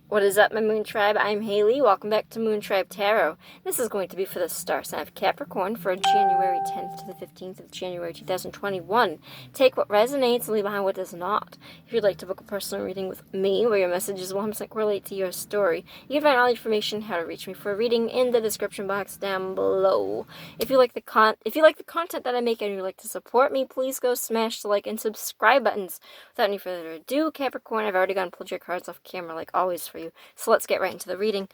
What is up, my Moon Tribe? I'm Haley. Welcome back to Moon Tribe Tarot. This is going to be for the star sign of Capricorn for January 10th to the 15th of January 2021. Take what resonates and leave behind what does not. If you'd like to book a personal reading with me, where your messages will 100% relate to your story, you can find all the information how to reach me for a reading in the description box down below. If you like the content that I make and you'd like to support me, please go smash the like and subscribe buttons. Without any further ado, Capricorn, I've already gone and pulled your cards off camera like always for you. So let's get right into the reading.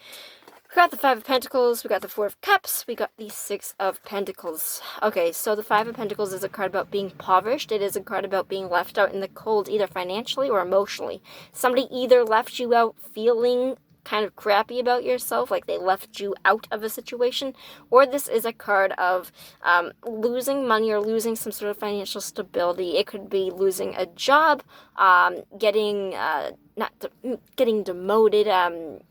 We got the Five of Pentacles, we got the Four of Cups, we got the Six of Pentacles. Okay, so the Five of Pentacles is a card about being impoverished. It is a card about being left out in the cold, either financially or emotionally. Somebody either left you out feeling kind of crappy about yourself, like they left you out of a situation, or this is a card of losing money or losing some sort of financial stability. It could be losing a job, getting demoted,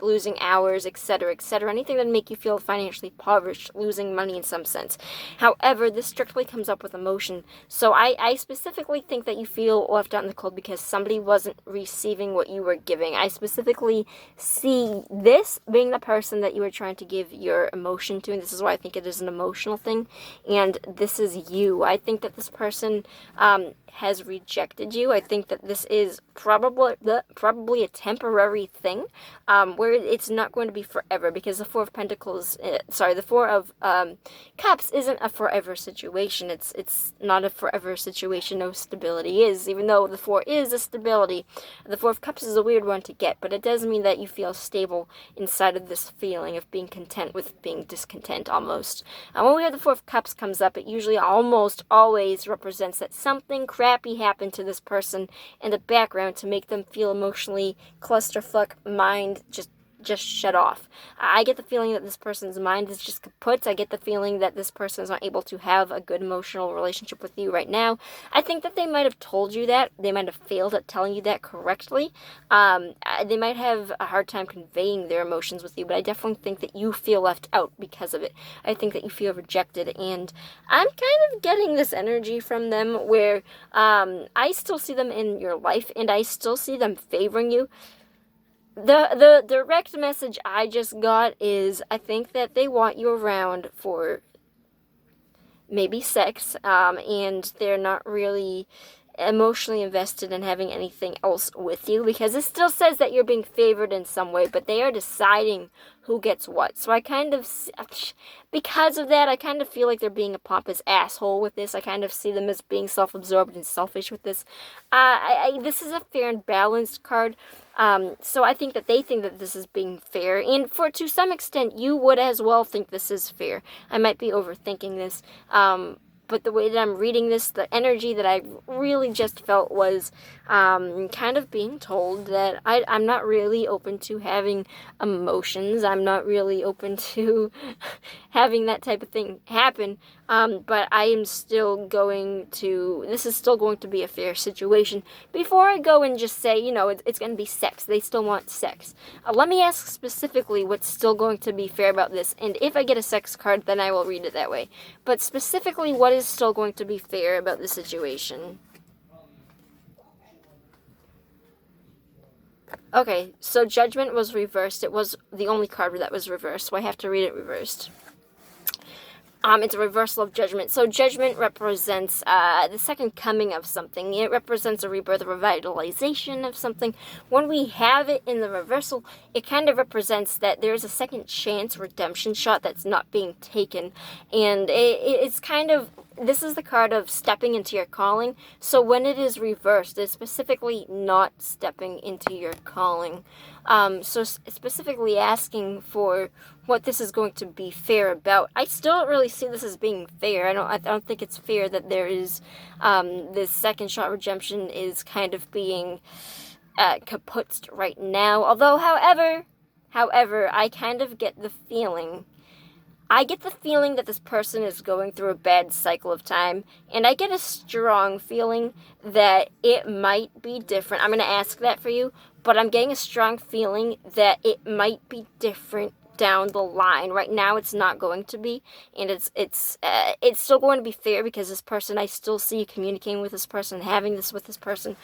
losing hours, etc., etc. Anything that make you feel financially impoverished, losing money in some sense. However, this strictly comes up with emotion. So I specifically think that you feel left out in the cold because somebody wasn't receiving what you were giving. I specifically see this being the person that you were trying to give your emotion to, and this is why I think it is an emotional thing, and this is you. I think that this person has rejected you. I think that this is probably a temporary thing, where it's not going to be forever, because the Four of Pentacles, the Four of Cups isn't a forever situation. It's not a forever situation. No stability is, even though the Four is a stability. The Four of Cups is a weird one to get, but it does mean that you feel stable inside of this feeling of being content with being discontent almost. When we have the Four of Cups comes up, it usually almost always represents that something crappy happened to this person in the background to make them feel emotionally clusterfuck, mind just shut off. I get the feeling that this person's mind is just kaput. I get the feeling that this person is not able to have a good emotional relationship with you right now. I think that they might have told you that. They might have failed at telling you that correctly. They might have a hard time conveying their emotions with you, but I definitely think that you feel left out because of it. I think that you feel rejected, and I'm kind of getting this energy from them where I still see them in your life, and I still see them favoring you. The direct message I just got is I think that they want you around for maybe sex, and they're not really emotionally invested in having anything else with you, because it still says that you're being favored in some way, but they are deciding who gets what. So I kind of, because of that, I kind of feel like they're being a pompous asshole with this. I kind of see them as being self-absorbed and selfish with this. This is a fair and balanced card. So I think that they think that this is being fair, and to some extent, you would as well think this is fair. I might be overthinking this, but the way that I'm reading this, the energy that I really just felt was kind of being told that I'm not really open to having emotions. I'm not really open to having that type of thing happen. But I am still this is still going to be a fair situation. Before I go and just say, it's going to be sex. They still want sex. Let me ask specifically what's still going to be fair about this. And if I get a sex card, then I will read it that way. But specifically, what is still going to be fair about the situation? Okay, so Judgment was reversed. It was the only card that was reversed, so I have to read it reversed. It's a reversal of Judgment. So Judgment represents the second coming of something. It represents a rebirth, a revitalization of something. When we have it in the reversal, it kind of represents that there's a second chance redemption shot that's not being taken. And it's kind of, this is the card of stepping into your calling. So when it is reversed, it's specifically not stepping into your calling. So specifically asking for what this is going to be fair about. I still don't really see this as being fair. I don't think it's fair that there is this second shot redemption is kind of being kaputzed right now. Although, however, I kind of get the feeling. I get the feeling that this person is going through a bad cycle of time, and I get a strong feeling that it might be different. I'm going to ask that for you, but I'm getting a strong feeling that it might be different down the line. Right now it's not going to be, and it's still going to be fair because this person, I still see you communicating with this person, having this with this person.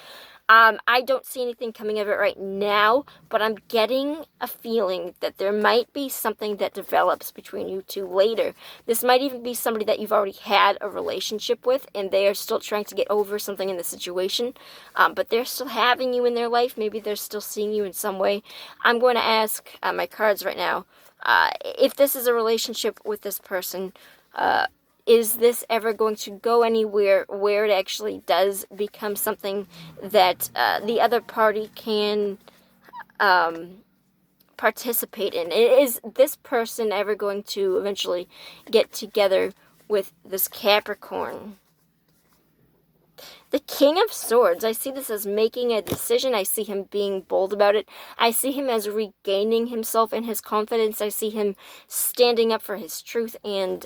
I don't see anything coming of it right now, but I'm getting a feeling that there might be something that develops between you two later. This might even be somebody that you've already had a relationship with, and they are still trying to get over something in the situation, but they're still having you in their life. Maybe they're still seeing you in some way. I'm going to ask my cards right now, if this is a relationship with this person, is this ever going to go anywhere where it actually does become something that the other party can participate in? Is this person ever going to eventually get together with this Capricorn? The King of Swords, I see this as making a decision. I see him being bold about it. I see him as regaining himself and his confidence. I see him standing up for his truth. And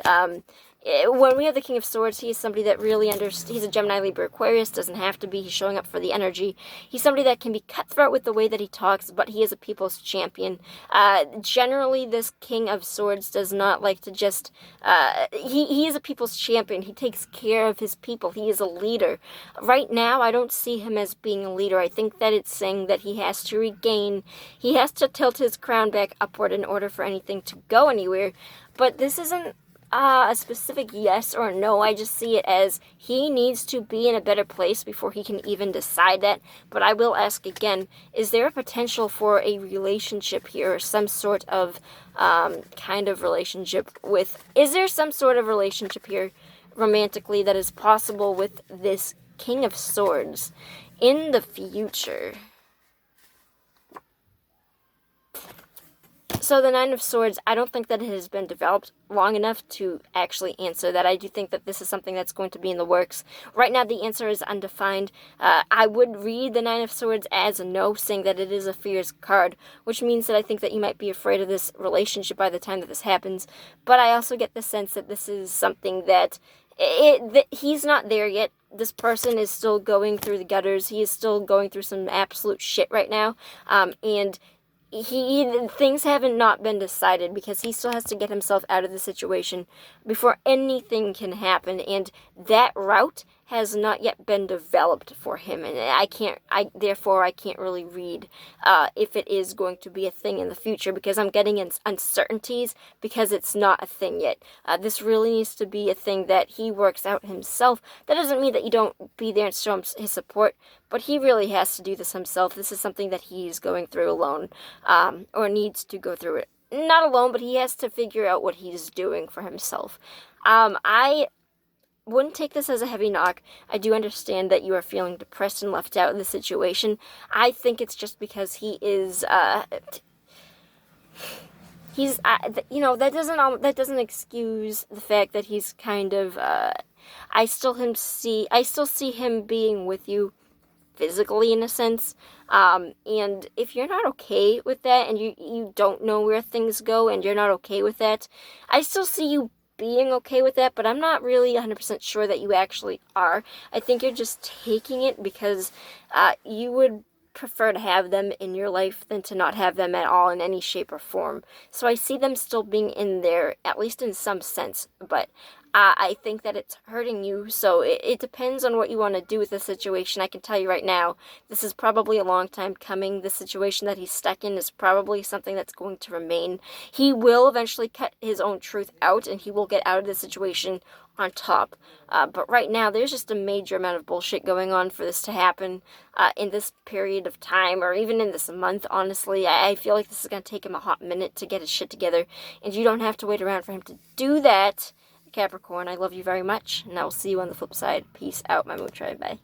when we have the King of Swords, he is somebody that really understands. He's a Gemini, Libra, Aquarius. Doesn't have to be. He's showing up for the energy. He's somebody that can be cutthroat with the way that he talks, but he is a people's champion. Generally, this King of Swords does not like to just... he is a people's champion. He takes care of his people. He is a leader. Right now, I don't see him as being a leader. I think that it's saying that he has to regain, he has to tilt his crown back upward in order for anything to go anywhere. But this isn't a specific yes or no. I just see it as he needs to be in a better place before he can even decide that. But I will ask again, is there a potential for a relationship here, or some sort of kind of relationship with, is there some sort of relationship here romantically that is possible with this King of Swords in the future? So the Nine of Swords, I don't think that it has been developed long enough to actually answer that. I do think that this is something that's going to be in the works. Right now, the answer is undefined. I would read the Nine of Swords as a no, saying that it is a fears card, which means that I think that you might be afraid of this relationship by the time that this happens. But I also get the sense that this is something that he's not there yet. This person is still going through the gutters. He is still going through some absolute shit right now. And things haven't not been decided, because he still has to get himself out of the situation before anything can happen, and that route has not yet been developed for him, and therefore I can't really read if it is going to be a thing in the future, because I'm getting uncertainties because it's not a thing yet. This really needs to be a thing that he works out himself. That doesn't mean that you don't be there and show him his support, but he really has to do this himself. This is something that he's going through alone, or needs to go through it. Not alone, but he has to figure out what he's doing for himself. I wouldn't take this as a heavy knock. I do understand that you are feeling depressed and left out in the situation. I think it's just because he is, that doesn't excuse the fact that he's kind of, I still see him being with you physically, in a sense, and if you're not okay with that, and you don't know where things go, and you're not okay with that, I still see you being okay with that, but I'm not really 100% sure that you actually are. I think you're just taking it because you would prefer to have them in your life than to not have them at all in any shape or form. So I see them still being in there, at least in some sense, but I think that it's hurting you, so it depends on what you want to do with the situation. I can tell you right now, this is probably a long time coming. The situation that he's stuck in is probably something that's going to remain. He will eventually cut his own truth out, and he will get out of the situation on top. But right now, there's just a major amount of bullshit going on for this to happen in this period of time, or even in this month, honestly. I feel like this is going to take him a hot minute to get his shit together, and you don't have to wait around for him to do that. Capricorn, I love you very much, and I will see you on the flip side. Peace out, my moon tribe. Bye.